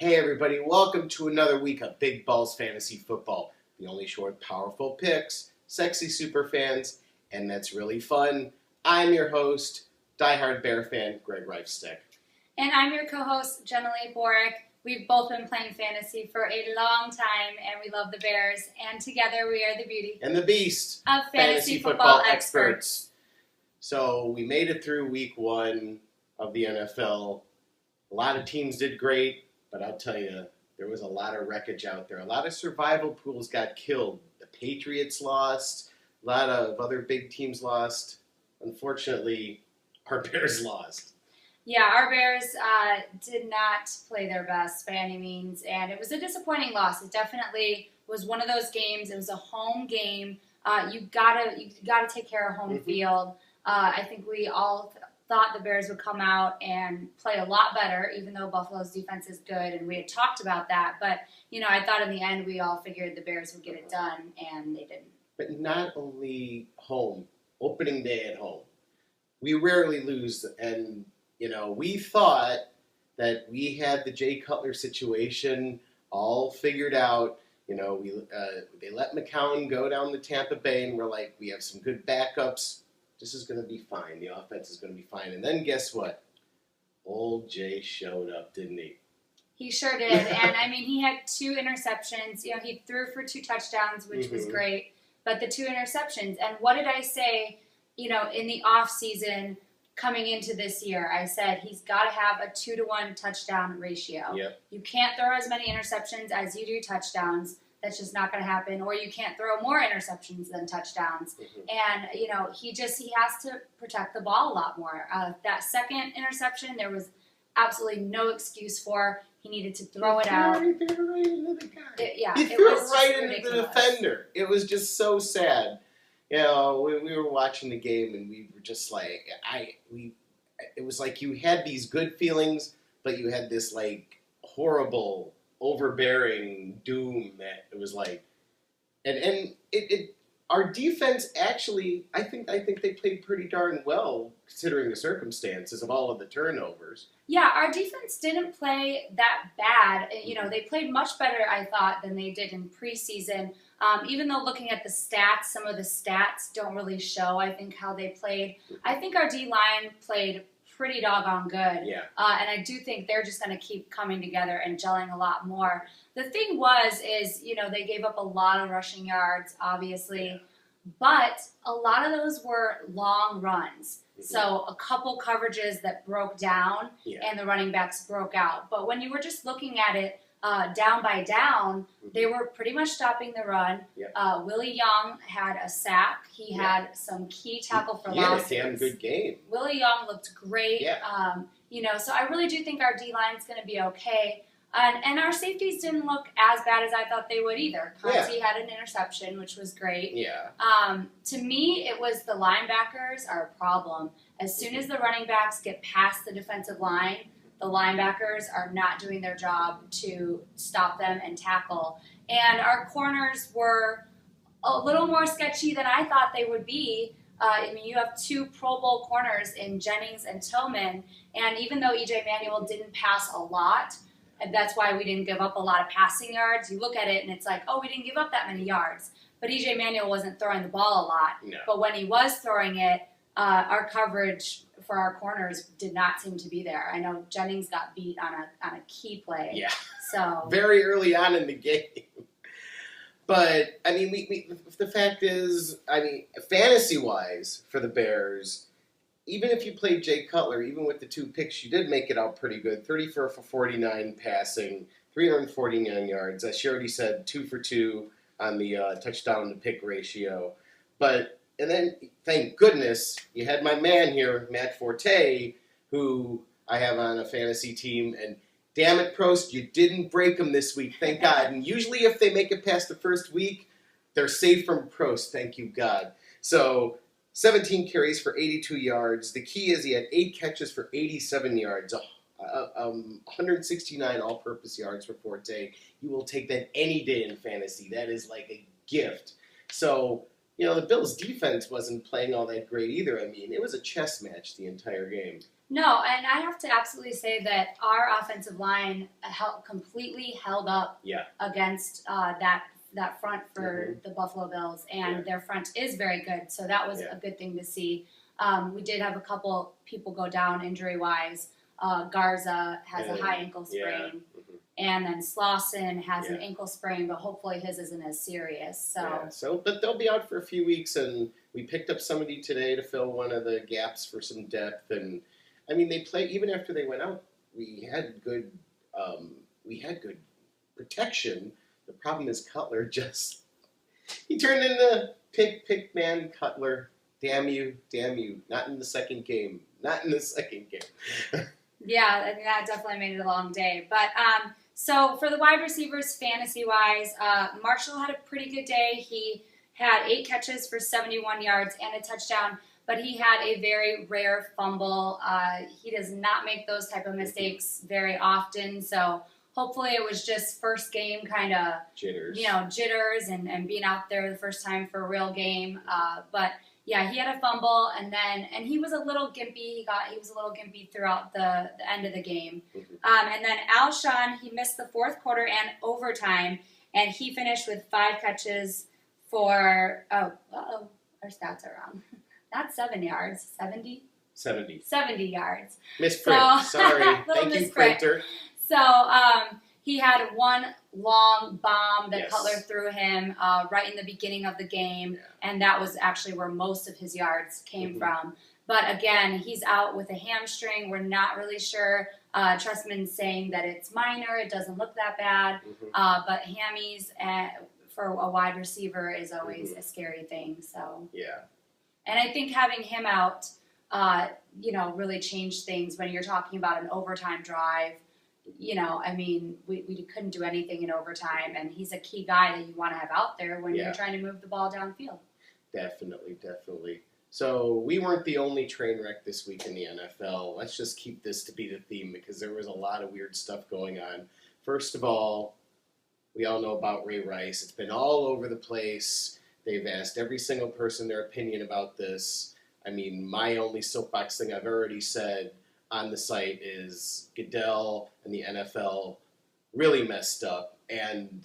Hey everybody, welcome to another week of Big Balls Fantasy Football. The only show with powerful picks, sexy super fans, and that's really fun. I'm your host, diehard Bear fan, Greg Reifstick. And I'm your co-host, Jenilee Borek. We've both been playing fantasy for a long time, and we love the Bears. And together we are the beauty And the beast of fantasy football experts. So we made it through week one of the NFL. A lot of teams did great. But I'll tell you, there was a lot of wreckage out there. A lot of survival pools got killed. The Patriots lost. A lot of other big teams lost. Unfortunately, our Bears lost. Yeah, our Bears did not play their best by any means, and it was a disappointing loss. It definitely was one of those games. It was a home game. You gotta take care of home field. I think we all thought the Bears would come out and play a lot better, even though Buffalo's defense is good, and we had talked about that. But, I thought in the end we all figured the Bears would get it done, and they didn't. But not only home, opening day at home. We rarely lose, and, we thought that we had the Jay Cutler situation all figured out. They let McCown go down to Tampa Bay, and we're like, we have some good backups. This is going to be fine. The offense is going to be fine. And then guess what? Old Jay showed up, didn't he? He sure did. And, he had 2 interceptions. He threw for 2 touchdowns, which was great. But the 2 interceptions. And what did I say, in the offseason coming into this year? I said he's got to have a 2-to-1 touchdown ratio. Yep. You can't throw as many interceptions as you do touchdowns. That's just not going to happen. Or you can't throw more interceptions than touchdowns. And, he has to protect the ball a lot more. That second interception, there was absolutely no excuse for. He needed to throw it out. He threw it right into the guy. He It threw was it right into ridiculous. the defender. It was just so sad. We were watching the game, and we were just like, it was like you had these good feelings, but you had this, horrible, overbearing doom that it was like, and our defense actually, I think they played pretty darn well considering the circumstances of all of the turnovers. Yeah, our defense didn't play that bad. They played much better, I thought, than they did in preseason. Even though looking at the stats, some of the stats don't really show, I think, how they played. I think our D-line played pretty doggone good. Yeah. And I do think they're just going to keep coming together and gelling a lot more. The thing is, they gave up a lot of rushing yards, obviously, but a lot of those were long runs. So a couple coverages that broke down and the running backs broke out. But when you were just looking at it down by down, they were pretty much stopping the run. Willie Young had a sack. He had some key tackle for losses. He had a damn good game. Willie Young looked great. Yeah. So I really do think our D-line's going to be okay. And our safeties didn't look as bad as I thought they would either. Conti had an interception, which was great. Yeah. To me, it was the linebackers are a problem. As soon as the running backs get past the defensive line, the linebackers are not doing their job to stop them and tackle. And our corners were a little more sketchy than I thought they would be. You have 2 Pro Bowl corners in Jennings and Tillman. And even though E.J. Manuel didn't pass a lot, and that's why we didn't give up a lot of passing yards, you look at it and it's like, we didn't give up that many yards. But E.J. Manuel wasn't throwing the ball a lot. No. But when he was throwing it, our coverage for our corners did not seem to be there. I know Jennings got beat on a key play. Yeah. So very early on in the game. But, the fact is, fantasy-wise for the Bears, even if you played Jay Cutler, even with the 2 picks, you did make it out pretty good. 34 for 49 passing, 349 yards. As she already said, 2 for 2 on the touchdown to pick ratio. And then, thank goodness, you had my man here, Matt Forte, who I have on a fantasy team. And damn it, Prost, you didn't break him this week, thank God. And usually if they make it past the first week, they're safe from Prost, thank you, God. So 17 carries for 82 yards. The key is he had 8 catches for 87 yards, 169 all-purpose yards for Forte. You will take that any day in fantasy. That is like a gift. So, the Bills' defense wasn't playing all that great either. It was a chess match the entire game. No, and I have to absolutely say that our offensive line completely held up Yeah. against that front for the Buffalo Bills, and their front is very good, so that was a good thing to see. We did have a couple people go down injury-wise. Garza has a high ankle sprain, and then Slauson has an ankle sprain, but hopefully his isn't as serious. But they'll be out for a few weeks, and we picked up somebody today to fill one of the gaps for some depth. And I mean, they play even after they went out. We had good protection. The problem is Cutler he turned into pick man Cutler. Damn you. Not in the second game. Yeah, I mean, that definitely made it a long day. But so for the wide receivers, fantasy-wise, Marshall had a pretty good day. He had 8 catches for 71 yards and a touchdown, but he had a very rare fumble. He does not make those type of mistakes very often, so hopefully it was just first game kind of jitters and being out there the first time for a real game. But yeah, he had a fumble, and he was a little gimpy. He was a little gimpy throughout the end of the game. And then Alshon, he missed the fourth quarter and overtime, and he finished with 5 catches for our stats are wrong. Not 7 yards, 70 yards. Misprint. Sorry. Thank you, printer. So he had one long bomb that Cutler threw him right in the beginning of the game, and that was actually where most of his yards came from. But again, he's out with a hamstring. We're not really sure. Trustman's saying that it's minor. It doesn't look that bad. But hammies for a wide receiver is always a scary thing. So and I think having him out, really changed things when you're talking about an overtime drive. I mean, we couldn't do anything in overtime, and he's a key guy that you want to have out there when you're trying to move the ball downfield. Definitely. So we weren't the only train wreck this week in the NFL. Let's just keep this to be the theme because there was a lot of weird stuff going on. First of all, we all know about Ray Rice. It's been all over the place. They've asked every single person their opinion about this. I mean, my only soapbox thing I've already said on the site is Goodell and the NFL really messed up, and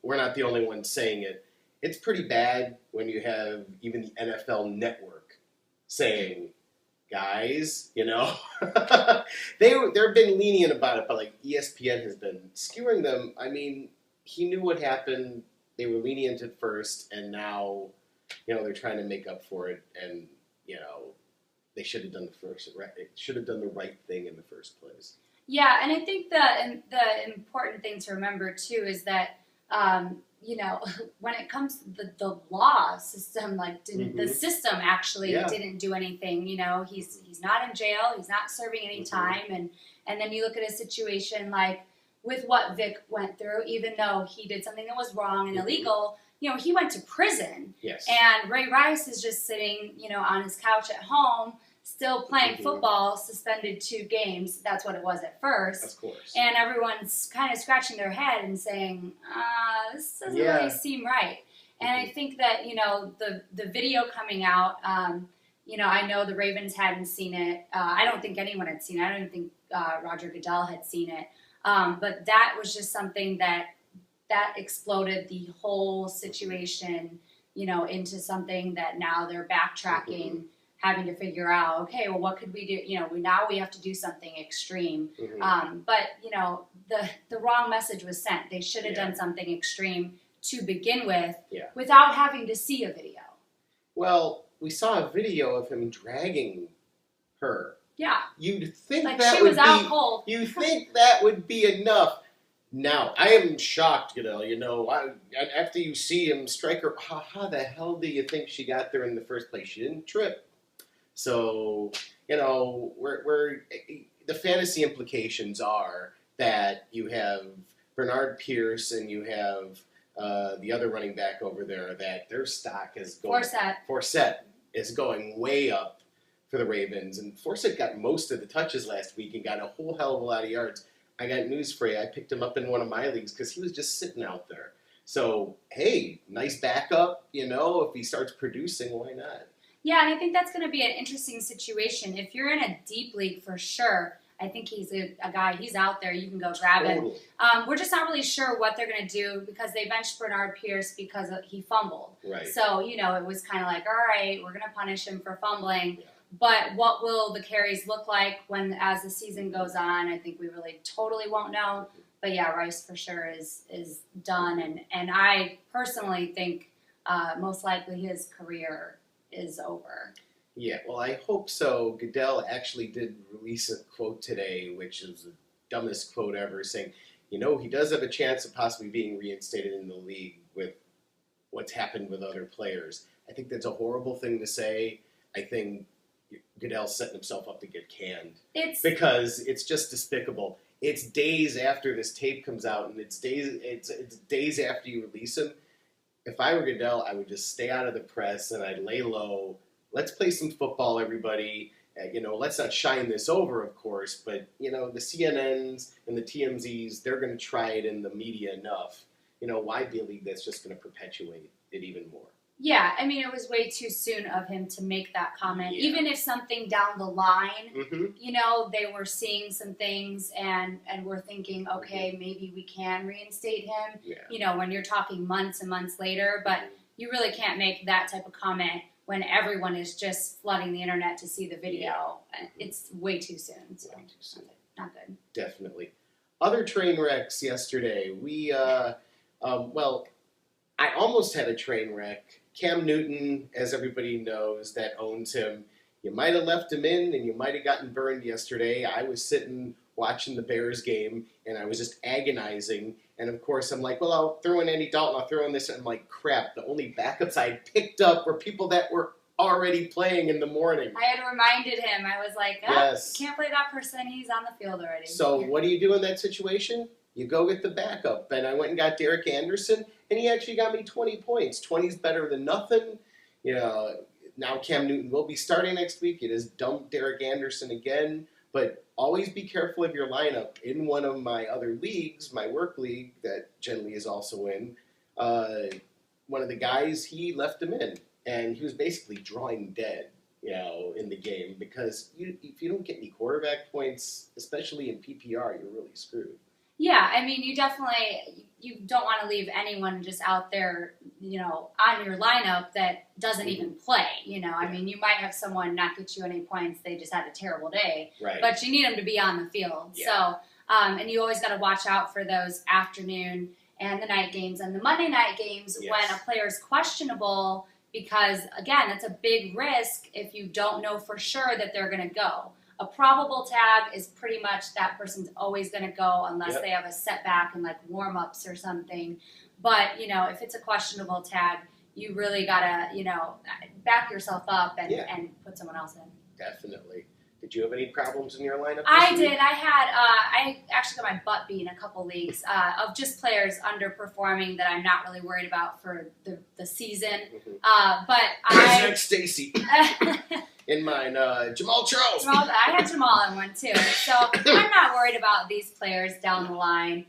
we're not the only ones saying it. It's pretty bad when you have even the NFL Network saying, guys, they've been lenient about it, but like ESPN has been skewering them. I mean, he knew what happened. They were lenient at first, and now, they're trying to make up for it, and, they should have done the right thing in the first place. Yeah, and I think the important thing to remember too is that when it comes to the law system, the system actually didn't do anything. He's not in jail, he's not serving any time, and then you look at a situation like with what Vic went through, even though he did something that was wrong and illegal. He went to prison. Yes. And Ray Rice is just sitting, on his couch at home, still playing football, suspended 2 games. That's what it was at first. Of course. And everyone's kind of scratching their head and saying, this doesn't really seem right. And I think that, the video coming out, I know the Ravens hadn't seen it. I don't think anyone had seen it. I don't even think Roger Goodell had seen it. But that was just something that exploded the whole situation, into something that now they're backtracking, having to figure out, okay, well, what could we do? Now we have to do something extreme. But, the wrong message was sent. They should have done something extreme to begin with without having to see a video. Well, we saw a video of him dragging her. Yeah. You'd think You think that would be enough. Now, I am shocked, after you see him strike her, how the hell do you think she got there in the first place? She didn't trip. So, we're the fantasy implications are that you have Bernard Pierce and you have the other running back over there, that their stock is going... Forsett is going way up for the Ravens. And Forsett got most of the touches last week and got a whole hell of a lot of yards. I got news for you. I picked him up in one of my leagues because he was just sitting out there. So, hey, nice backup, if he starts producing, why not? Yeah, and I think that's going to be an interesting situation. If you're in a deep league, for sure, I think he's a guy, he's out there, you can go grab him. We're just not really sure what they're going to do because they benched Bernard Pierce because he fumbled. Right. So, it was kind of like, all right, we're going to punish him for fumbling. Yeah. But what will the carries look like as the season goes on? I think we really totally won't know. But yeah, Rice for sure is done. And I personally think most likely his career is over. Yeah, well, I hope so. Goodell actually did release a quote today, which is the dumbest quote ever, saying, he does have a chance of possibly being reinstated in the league with what's happened with other players. I think that's a horrible thing to say. I think Goodell's setting himself up to get canned. Because it's just despicable. It's days after this tape comes out, and it's days after you release him. If I were Goodell, I would just stay out of the press and I'd lay low. Let's play some football, everybody. Let's not shine this over, of course, but, the CNNs and the TMZs, they're going to try it in the media enough. Why be a league that's just going to perpetuate it even more? Yeah, I mean, it was way too soon of him to make that comment. Yeah. Even if something down the line, they were seeing some things and were thinking, okay, maybe we can reinstate him. Yeah. When you're talking months and months later, but you really can't make that type of comment when everyone is just flooding the internet to see the video. Yeah. It's way too soon. So way too soon. Not good. Definitely. Other train wrecks yesterday. We, I almost had a train wreck. Cam Newton, as everybody knows, that owns him. You might have left him in, and you might have gotten burned yesterday. I was sitting watching the Bears game, and I was just agonizing. And, of course, I'm like, well, I'll throw in Andy Dalton. I'll throw in this. And I'm like, crap, the only backups I picked up were people that were already playing in the morning. I had reminded him. I was like, yes. Can't play that person. He's on the field already. So what do you do in that situation? You go get the backup. And I went and got Derek Anderson, and he actually got me 20 points. 20 is better than nothing. Now Cam Newton will be starting next week. It is dumped Derek Anderson again. But always be careful of your lineup. In one of my other leagues, my work league that Jenilee is also in, one of the guys, he left him in. And he was basically drawing dead, in the game. Because if you don't get any quarterback points, especially in PPR, you're really screwed. Yeah, I mean, you don't want to leave anyone just out there, on your lineup that doesn't even play, I mean, you might have someone not get you any points, they just had a terrible day, right. But you need them to be on the field. Yeah. So, and you always got to watch out for those afternoon and the night games and the Monday night games when a player is questionable because, again, it's a big risk if you don't know for sure that they're going to go. A probable tag is pretty much that person's always going to go unless they have a setback and like warm-ups or something. But, if it's a questionable tag, you really got to, back yourself up and put someone else in. Definitely. Did you have any problems in your lineup? I did. I actually got my butt beat in a couple leagues of just players underperforming that I'm not really worried about for the season. Mm-hmm. But President Stacy. In mine, Jamal Charles. I had Jamal in one too. So I'm not worried about these players down the line.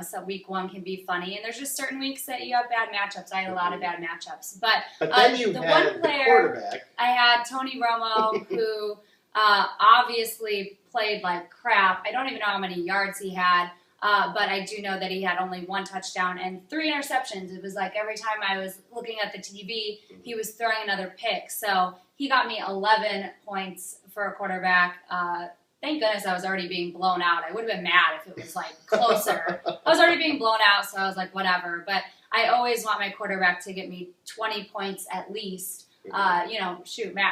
So week one can be funny. And there's just certain weeks that you have bad matchups. I had a lot of bad matchups. But then you the had one player, the quarterback. I had Tony Romo, who obviously played like crap. I don't even know how many yards he had. But I do know that he had only 1 touchdown and 3 interceptions. It was like every time I was looking at the TV, he was throwing another pick. So he got me 11 points for a quarterback. Thank goodness I was already being blown out. I would have been mad if it was like closer. I was already being blown out, so I was like, whatever. But I always want my quarterback to get me 20 points at least. Matt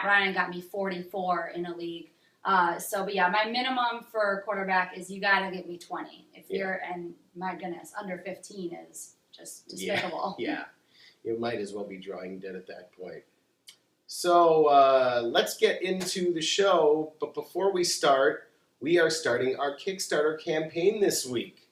Ryan got me 44 in a league. But yeah, my minimum for quarterback is you got to get me 20. If you're, and my goodness, under 15 is just despicable. Yeah. You might as well be drawing dead at that point. So let's get into the show. But before we start, we are starting our Kickstarter campaign this week.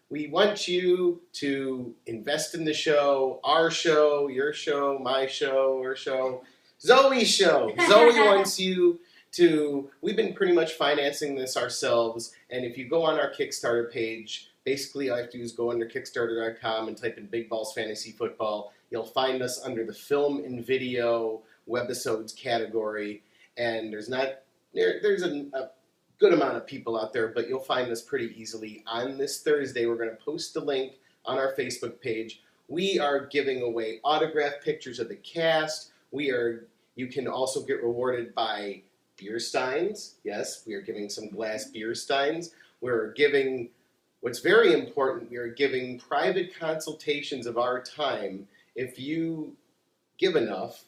We want you to invest in the show, our show, your show, my show, her show, Zoe's show. Zoe wants you to, we've been pretty much financing this ourselves, and if you go on our Kickstarter page, basically all you have to do is go under Kickstarter.com and type in Big Balls Fantasy Football. You'll find us under the film and video. webisodes category, and there's a good amount of people out there, but you'll find us pretty easily. On this Thursday, we're going to post a link on our Facebook page. We are giving away autographed pictures of the cast. You can also get rewarded by beer steins. Yes, we are giving some glass beer steins. We're giving, what's very important, we are giving private consultations of our time. If you give enough,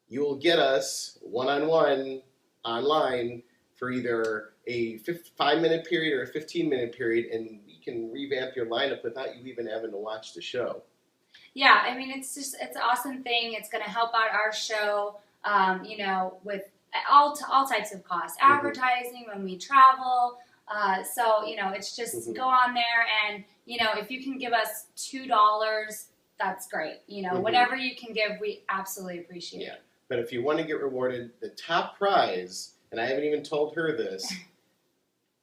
you will get us one-on-one online for either a 5-minute period or a 15-minute period, and we can revamp your lineup without you even having to watch the show. Yeah, I mean, it's an awesome thing. It's going to help out our show, with all types of costs, advertising when we travel. So, it's just go on there and, if you can give us $2, that's great. Whatever you can give, we absolutely appreciate it. But if you want to get rewarded, the top prize, and I haven't even told her this,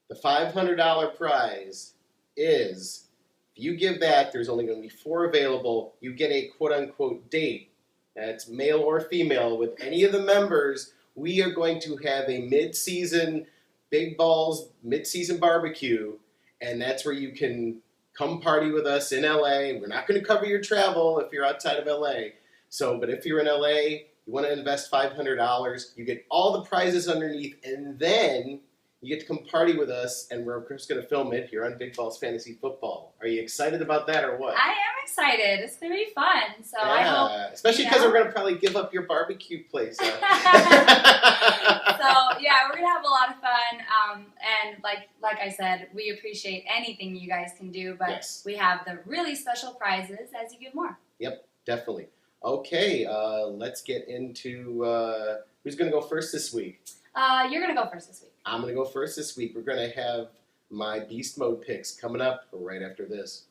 the $500 prize is, if you give that, there's only going to be 4 available. You get a quote-unquote date. That's male or female with any of the members. We are going to have a mid-season Big Balls mid-season barbecue, and that's where you can come party with us in LA. We're not going to cover your travel if you're outside of LA. But if you're in LA, you want to invest $500, you get all the prizes underneath, and then you get to come party with us, and we're just going to film it here on Big Balls Fantasy Football. Are you excited about that or what? I am excited. It's going to be fun. So I hope, especially because we're going to probably give up your barbecue place. So yeah, we're going to have a lot of fun. And like I said, we appreciate anything you guys can do, but we have the really special prizes as you give more. Yep, definitely. Okay, let's get into who's going to go first this week. You're going to go first this week. I'm going to go first this week. We're going to have my Beast Mode picks coming up right after this.